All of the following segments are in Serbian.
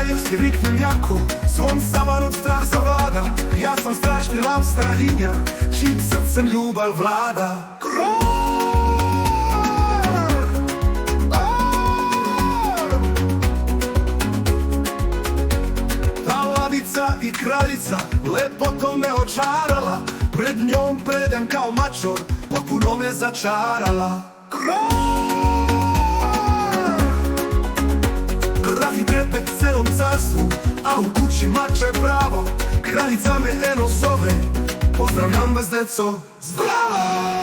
kraljevski riknem jako, svom samarot strah zavlada. Ja sam strašni lav strahinja, čim srcem ljubav vlada. Ta lavica i kraljica lepotom me očarala, pred njom predem kao mačor, potpuno me začarala. Graf i trepet celom carstvu, a u kući mače pravo. Kraljica me eno zove, pozdravljam vas deco, zdravo!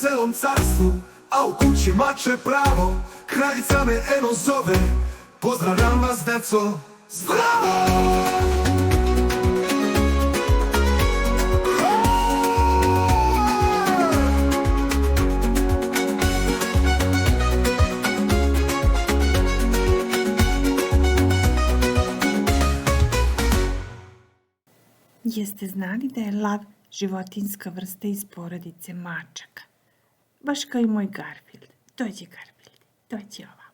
Celom carstvu, a u kući mače pravo. Kraljica me eno zove, pozdravljam vas deco, zdravo! Jeste znali da je lav životinjska vrsta iz porodice mačaka? Baš kao i moj Garfield. Dođi, Garfield, dođi ovako.